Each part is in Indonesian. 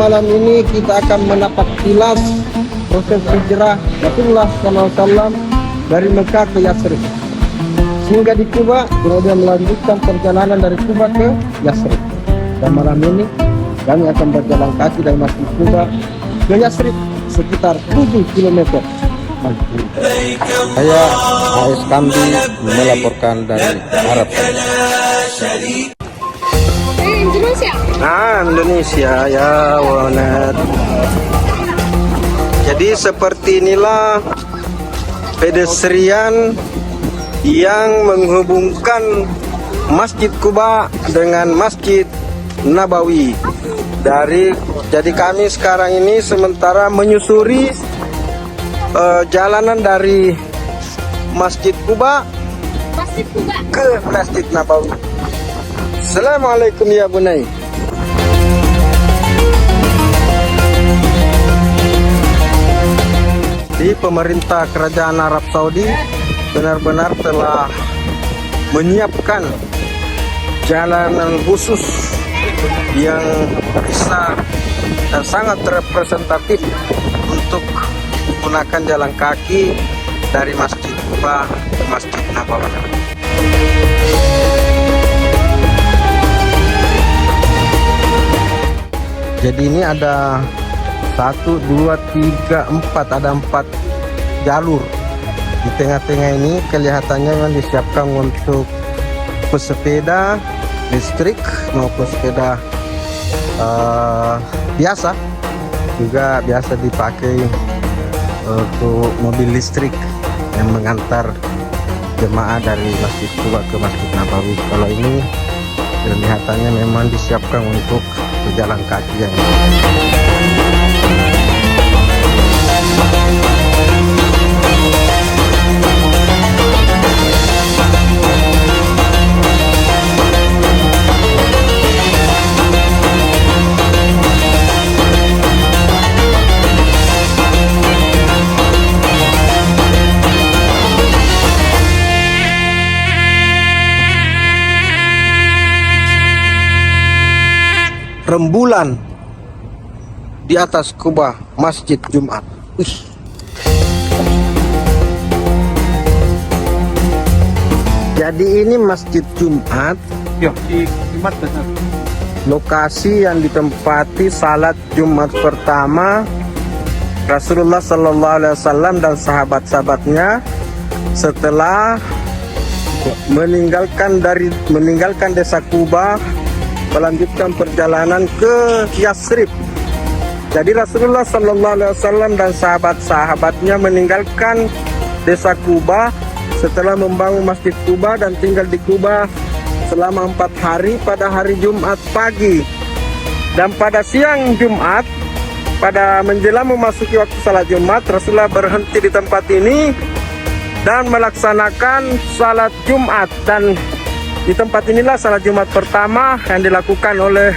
malam ini kita akan menapak kilas proses hijrah Rasulullah SAW dari Mekah ke Yathrib sehingga di Kuba, kemudian melanjutkan perjalanan dari Kuba ke Yathrib. Dan malam ini kami akan berjalan kaki dari Masjid Kuba ke Yathrib sekitar 7 km. Saya AS Kambi melaporkan dari Arab Saudi. Indonesia. Indonesia ya Wanet. Jadi seperti inilah pedestrian yang menghubungkan Masjid Kuba dengan Masjid Nabawi. Jadi kami sekarang ini sementara menyusuri jalanan dari Masjid Kuba ke Masjid Nabawi. Assalamualaikum ya bunai. Di pemerintah kerajaan Arab Saudi benar-benar telah menyiapkan jalanan khusus yang bisa dan sangat representatif untuk menggunakan jalan kaki dari Masjid Kuba ke Masjid Nabawi. Jadi ini ada 1, 2, 3, 4, ada 4 jalur. Di tengah-tengah ini kelihatannya memang disiapkan untuk pesepeda listrik maupun sepeda biasa, juga biasa dipakai untuk mobil listrik yang mengantar jemaah dari Masjid Kuba ke Masjid Nabawi. Kalau ini kelihatannya memang disiapkan untuk berjalan kaki yang rembulan di atas kubah Masjid Jumat. Jadi ini Masjid Jumat. Ya, di Jumat benar. Lokasi yang ditempati salat Jumat pertama Rasulullah SAW dan sahabat-sahabatnya setelah meninggalkan desa Kuba, melanjutkan perjalanan ke Yathrib. Jadi Rasulullah SAW dan sahabat-sahabatnya meninggalkan desa Kuba setelah membangun Masjid Kuba dan tinggal di Kuba selama 4 hari pada hari Jumat pagi. Dan pada siang Jumat, pada menjelang memasuki waktu salat Jumat, Rasulullah berhenti di tempat ini dan melaksanakan salat Jumat. Dan di tempat inilah salat Jumat pertama yang dilakukan oleh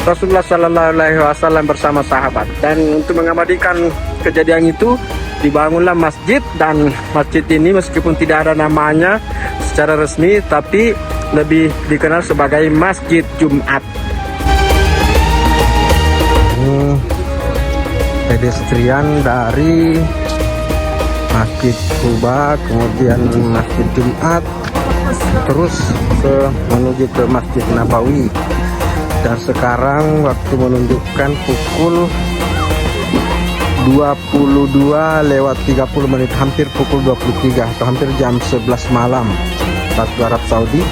Rasulullah SAW bersama sahabat. Dan untuk mengabadikan kejadian itu, dibangunlah masjid. Dan masjid ini meskipun tidak ada namanya secara resmi, tapi lebih dikenal sebagai Masjid Jumat. Ini pedestrian dari Masjid Kuba, kemudian Masjid Jumat, terus menuju ke Masjid Nabawi. Dan sekarang waktu menunjukkan pukul 22:30, hampir pukul 23 atau hampir jam 11 malam waktu Arab Saudi.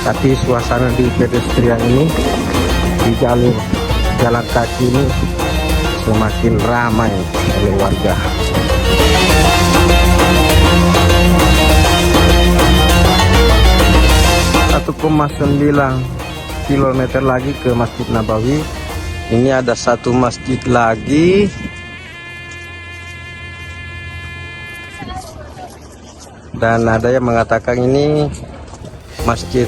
Tapi suasana di pedestrian ini, di jalur jalan kaki ini semakin ramai oleh warga. 1,9 kilometer lagi ke Masjid Nabawi. Ini ada satu masjid lagi. Dan ada yang mengatakan ini masjid.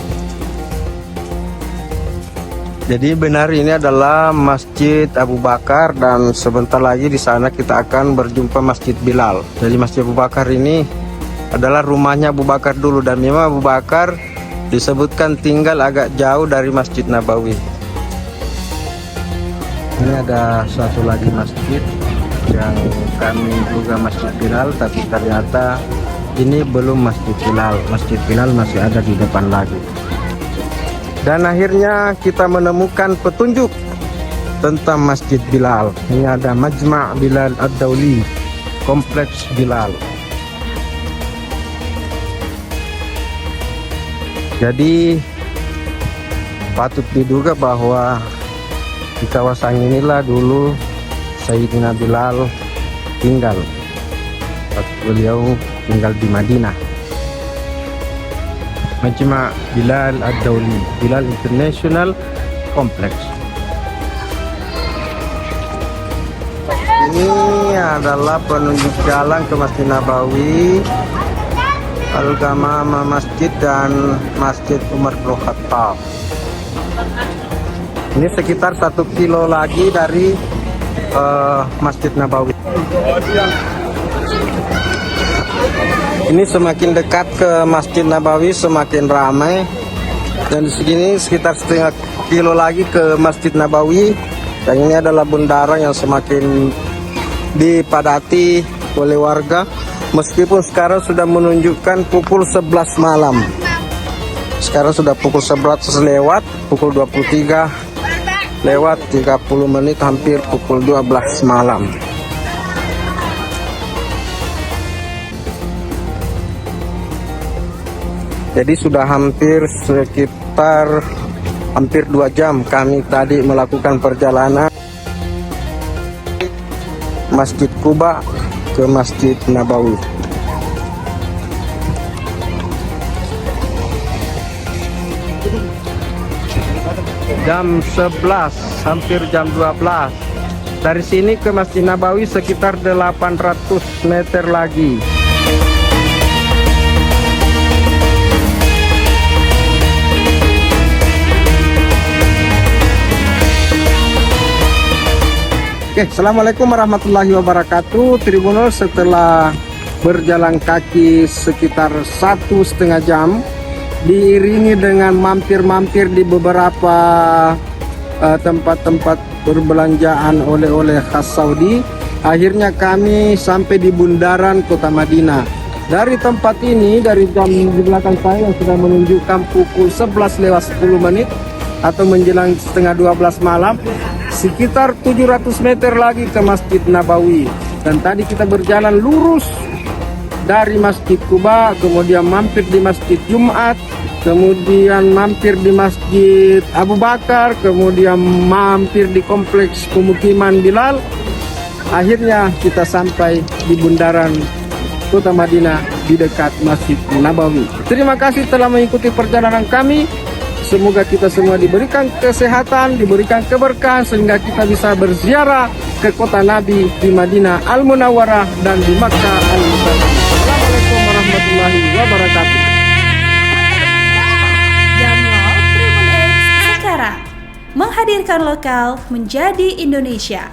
Jadi benar ini adalah Masjid Abu Bakar, dan sebentar lagi di sana kita akan berjumpa Masjid Bilal. Jadi Masjid Abu Bakar ini adalah rumahnya Abu Bakar dulu, dan memang Abu Bakar disebutkan tinggal agak jauh dari Masjid Nabawi. Ini ada satu lagi masjid yang kami duga Masjid Bilal, tapi ternyata ini belum Masjid Bilal. Masjid Bilal masih ada di depan lagi. Dan akhirnya kita menemukan petunjuk tentang Masjid Bilal. Ini ada Majma' Bilal Ad-Dawli, Kompleks Bilal. Jadi patut diduga bahwa di kawasan inilah dulu Sayyidina Bilal tinggal. Beliau tinggal di Madinah. Majma' Bilal Ad-Dawli, Bilal International Complex. Ini adalah penunjuk jalan ke Masjid Nabawi, Al-Ghamamah Masjid dan Masjid Umar bin Khattab. Ini sekitar 1 kilo lagi dari Masjid Nabawi. Ini semakin dekat ke Masjid Nabawi semakin ramai, dan di sini sekitar setengah kilo lagi ke Masjid Nabawi. Dan ini adalah bundaran yang semakin dipadati oleh warga, meskipun sekarang sudah menunjukkan pukul 11 malam. Sekarang sudah pukul 11 lewat, pukul 23 lewat 30 menit, hampir pukul 12 malam. Jadi sudah sekitar hampir 2 jam kami tadi melakukan perjalanan Masjid Quba ke Masjid Nabawi. Jam 11, hampir jam 12. Dari sini ke Masjid Nabawi sekitar 800 meter lagi. Oke, assalamualaikum warahmatullahi wabarakatuh. Tribuners, setelah berjalan kaki sekitar 1,5 jam, diiringi dengan mampir-mampir di beberapa tempat-tempat perbelanjaan oleh-oleh khas Saudi, akhirnya kami sampai di bundaran kota Madinah. Dari tempat ini, dari jam di belakang saya yang sudah menunjukkan pukul 11 lewat 10 menit atau menjelang setengah 12 malam, sekitar 700 meter lagi ke Masjid Nabawi. Dan tadi kita berjalan lurus dari Masjid Quba, kemudian mampir di Masjid Jumat, kemudian mampir di Masjid Abu Bakar, kemudian mampir di kompleks pemukiman Bilal. Akhirnya kita sampai di bundaran kota Madinah di dekat Masjid Nabawi. Terima kasih telah mengikuti perjalanan kami. Semoga kita semua diberikan kesehatan, diberikan keberkahan, sehingga kita bisa berziarah ke kota Nabi di Madinah Al-Munawwarah dan di Makkah Al-Mukarramah. Assalamualaikum warahmatullahi wabarakatuh. Download Tribun X sekarang, menghadirkan lokal menjadi Indonesia.